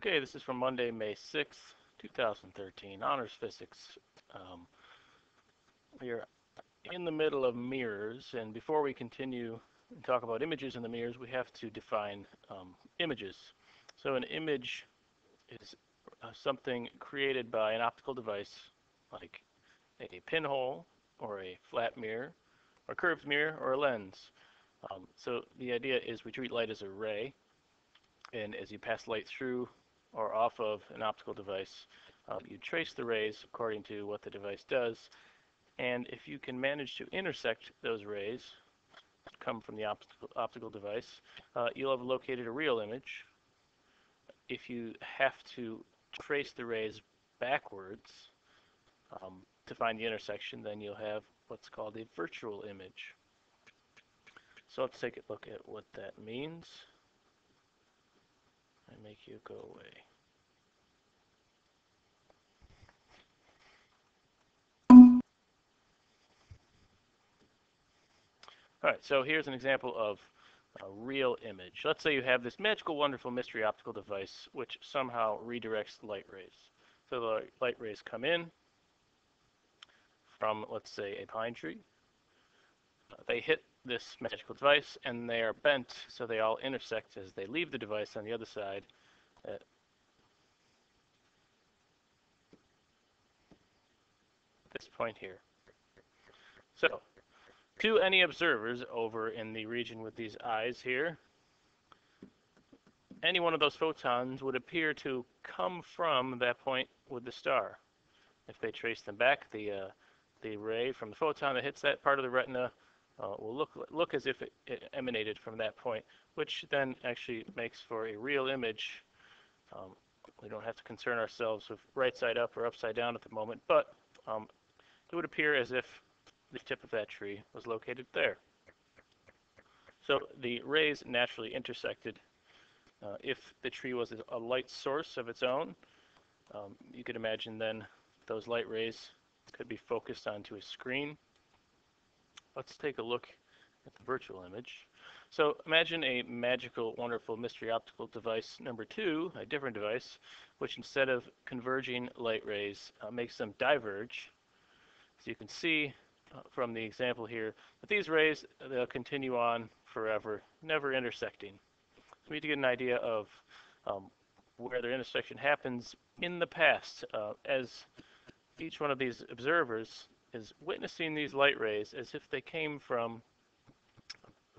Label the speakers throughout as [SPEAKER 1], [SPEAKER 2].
[SPEAKER 1] Okay, this is from Monday, May 6th, 2013, Honors Physics. We are in the middle of mirrors, and before we continue and talk about images in the mirrors, we have to define images. So an image is something created by an optical device, like a pinhole, or a flat mirror, or curved mirror, or a lens. So the idea is we treat light as a ray, and as you pass light through or off of an optical device, you trace the rays according to what the device does, and if you can manage to intersect those rays that come from the optical device, you'll have located a real image. If you have to trace the rays backwards to find the intersection, then you'll have what's called a virtual image. So let's take a look at what that means. I make you go away. All right, so here's an example of a real image. Let's say you have this magical, wonderful mystery optical device which somehow redirects light rays. So the light rays come in from, let's say, a pine tree. They hit this magical device and they are bent, so they all intersect as they leave the device on the other side at this point here. So, to any observers over in the region with these eyes here, any one of those photons would appear to come from that point with the star. If they trace them back, the ray from the photon that hits that part of the retina will look as if it emanated from that point, which then actually makes for a real image. We don't have to concern ourselves with right side up or upside down at the moment, but it would appear as if the tip of that tree was located there. So the rays naturally intersected. If the tree was a light source of its own, you could imagine then those light rays could be focused onto a screen. Let's take a look at the virtual image. So imagine a magical, wonderful mystery optical device number 2, a different device, which instead of converging light rays makes them diverge. So you can see from the example here that these rays, they'll continue on forever, never intersecting. So we need to get an idea of where their intersection happens in the past, as each one of these observers is witnessing these light rays as if they came from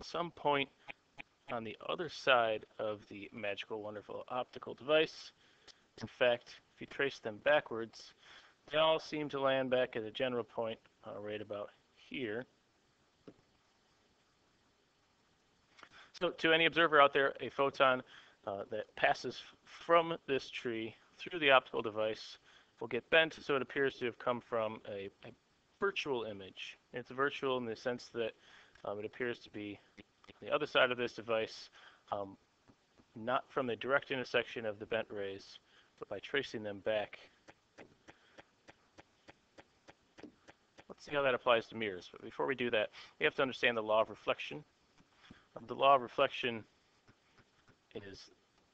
[SPEAKER 1] some point on the other side of the magical, wonderful optical device. In fact, if you trace them backwards, they all seem to land back at a general point right about here. So to any observer out there, a photon that passes from this tree through the optical device will get bent, so it appears to have come from a virtual image. It's virtual in the sense that it appears to be the other side of this device, not from the direct intersection of the bent rays, but by tracing them back. Let's see how that applies to mirrors. But before we do that, we have to understand the law of reflection. The law of reflection is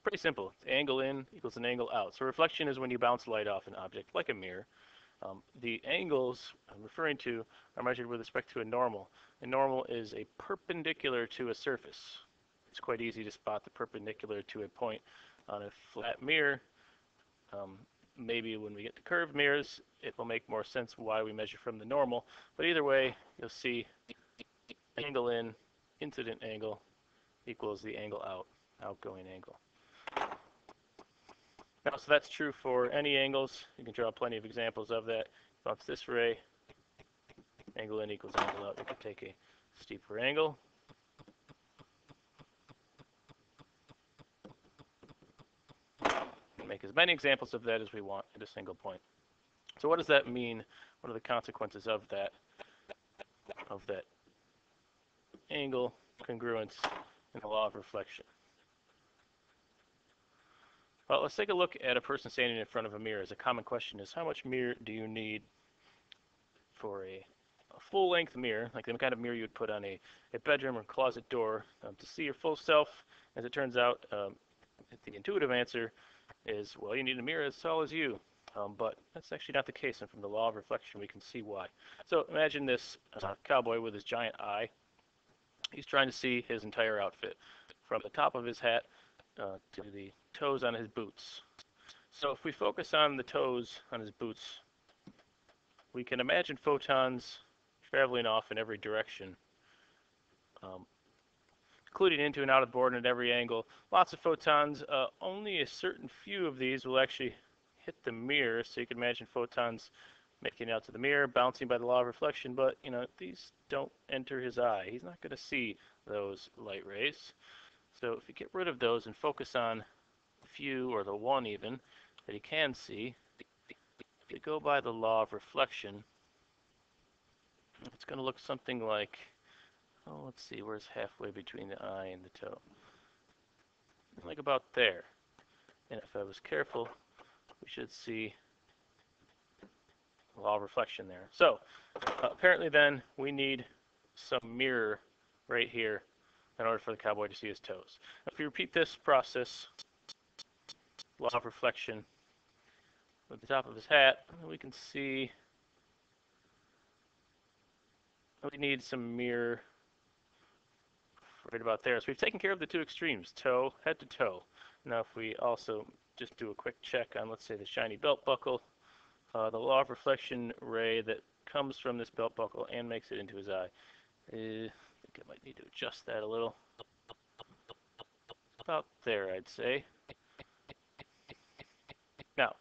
[SPEAKER 1] pretty simple. It's angle in equals an angle out. So reflection is when you bounce light off an object, like a mirror. The angles I'm referring to are measured with respect to a normal. A normal is a perpendicular to a surface. It's quite easy to spot the perpendicular to a point on a flat mirror. Maybe when we get to curved mirrors, it will make more sense why we measure from the normal. But either way, you'll see angle in, incident angle, equals the angle out, outgoing angle. Now, so that's true for any angles. You can draw plenty of examples of that. Bounce this ray, angle in equals angle out. You can take a steeper angle. And make as many examples of that as we want at a single point. So what does that mean? What are the consequences of that angle congruence in the law of reflection? Well, let's take a look at a person standing in front of a mirror. As a common question is, how much mirror do you need for a full-length mirror, like the kind of mirror you would put on a bedroom or closet door, to see your full self? As it turns out, the intuitive answer is, well, you need a mirror as tall as you. But that's actually not the case, and from the law of reflection, we can see why. So imagine this cowboy with his giant eye. He's trying to see his entire outfit, from the top of his hat to the toes on his boots. So if we focus on the toes on his boots, we can imagine photons traveling off in every direction, um, including into and out of the board and at every angle. Lots of photons. Only a certain few of these will actually hit the mirror, so you can imagine photons making it out to the mirror, bouncing by the law of reflection, but these don't enter his eye. He's not going to see those light rays. So if you get rid of those and focus on the few, or the one even, that he can see, if you go by the law of reflection, it's going to look something like, oh, let's see, where's halfway between the eye and the toe? Like about there. And if I was careful, we should see law of reflection there. So apparently then we need some mirror right here in order for the cowboy to see his toes. If we repeat this process, law of reflection, with the top of his hat, we can see we need some mirror right about there. So we've taken care of the two extremes, toe, head to toe. Now if we also just do a quick check on, let's say, the shiny belt buckle, the law of reflection ray that comes from this belt buckle and makes it into his eye. I think I might need to adjust that a little. About there, I'd say. Now,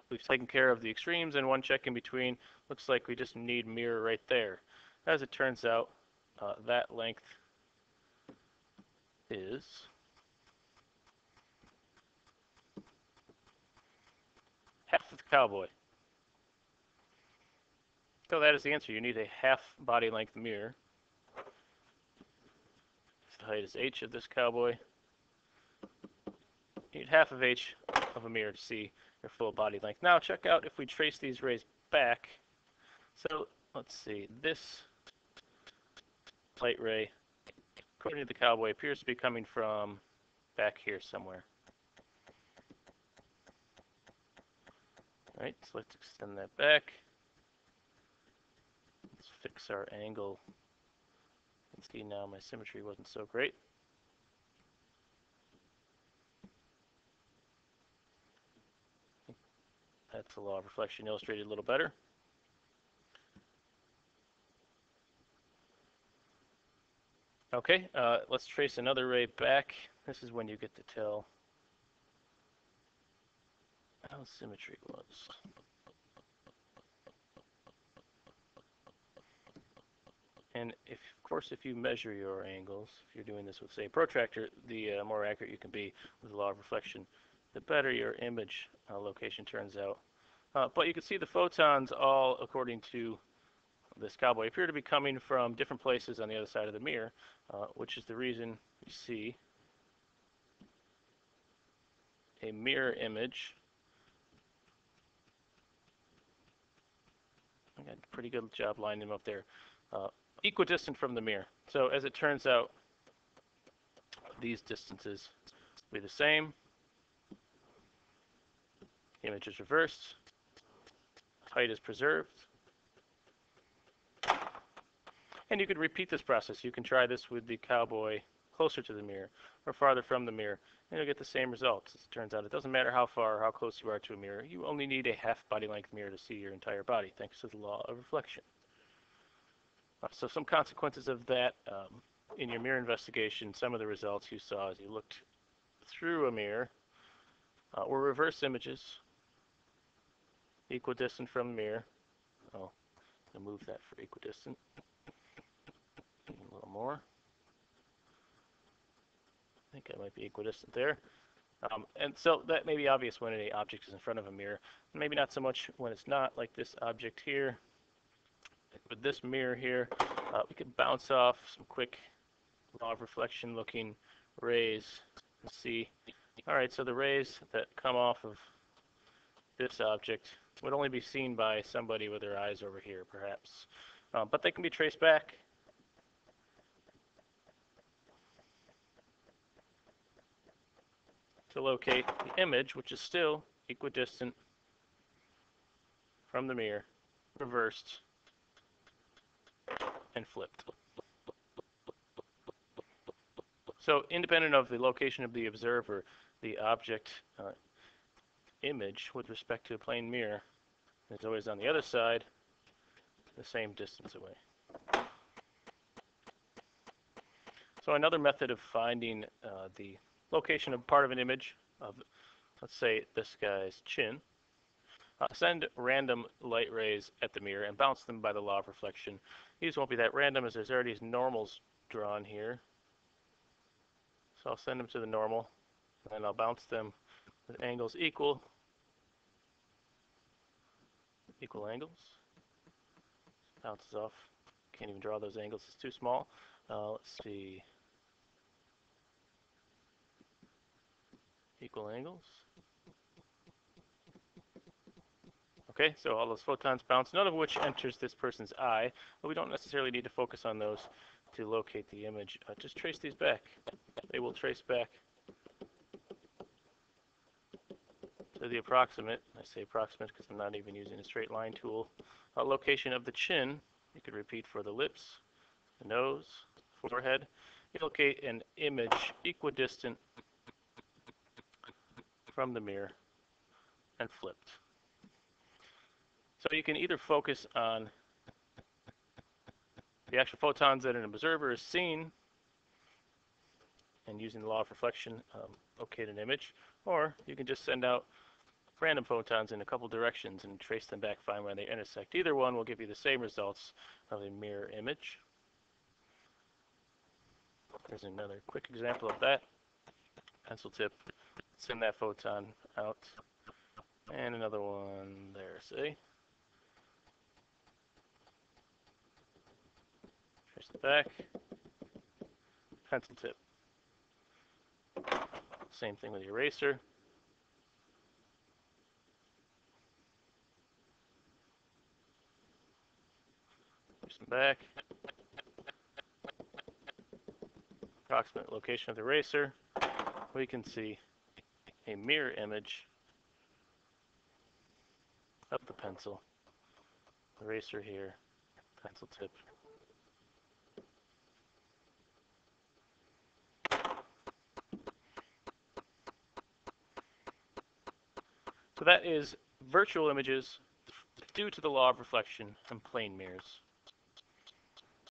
[SPEAKER 1] we've taken care of the extremes and one check in between. Looks like we just need mirror right there. As it turns out, that length is half of the cowboy. So that is the answer. You need a half body length mirror. The height is h of this cowboy. You need half of h of a mirror to see your full body length. Now check out if we trace these rays back. So let's see, this light ray, according to the cowboy, appears to be coming from back here somewhere. All right, so let's extend that back. Let's fix our angle. You can see now my symmetry wasn't so great. That's the law of reflection illustrated a little better. Okay, let's trace another ray back. This is when you get to tell how symmetry was. And of course, if you measure your angles, if you're doing this with, say, a protractor, the more accurate you can be with the law of reflection, the better your image location turns out. But you can see the photons all, according to this cowboy, appear to be coming from different places on the other side of the mirror, which is the reason you see a mirror image. I got a pretty good job lining them up there. Equidistant from the mirror. So as it turns out, these distances will be the same. Image is reversed. Height is preserved. And you could repeat this process. You can try this with the cowboy closer to the mirror or farther from the mirror, and you'll get the same results. As it turns out, it doesn't matter how far or how close you are to a mirror. You only need a half body length mirror to see your entire body, thanks to the law of reflection. So some consequences of that in your mirror investigation, some of the results you saw as you looked through a mirror were reverse images, equidistant from the mirror. I'll move that for equidistant. A little more. I think I might be equidistant there. And so that may be obvious when any object is in front of a mirror. Maybe not so much when it's not, like this object here. With this mirror here, we could bounce off some quick law of reflection looking rays and see. All right, so the rays that come off of this object would only be seen by somebody with their eyes over here, perhaps. But they can be traced back. to locate the image, which is still equidistant from the mirror, reversed and flipped. So independent of the location of the observer, the object image with respect to a plane mirror is always on the other side, the same distance away. So another method of finding the location of part of an image of, let's say, this guy's chin, send random light rays at the mirror and bounce them by the law of reflection. These won't be that random as there's already normals drawn here. So I'll send them to the normal, and then I'll bounce them with angles equal angles. Bounces off. Can't even draw those angles, it's too small. Let's see. Equal angles. Okay, so all those photons bounce, none of which enters this person's eye, but we don't necessarily need to focus on those to locate the image. Just trace these back. They will trace back to the approximate. I say approximate because I'm not even using a straight line tool. Location of the chin, you could repeat for the lips, the nose, forehead. You locate an image equidistant from the mirror and flipped. So you can either focus on the actual photons that an observer is seeing and using the law of reflection locate an image, or you can just send out random photons in a couple directions and trace them back, find where they intersect. Either one will give you the same results of a mirror image. There's another quick example of that. Pencil tip, send that photon out, and another one there, see? Trace it back, pencil tip. Same thing with the eraser. Trace them back. Approximate location of the eraser. We can see a mirror image of the pencil. Eraser here, pencil tip. So that is virtual images due to the law of reflection and plane mirrors.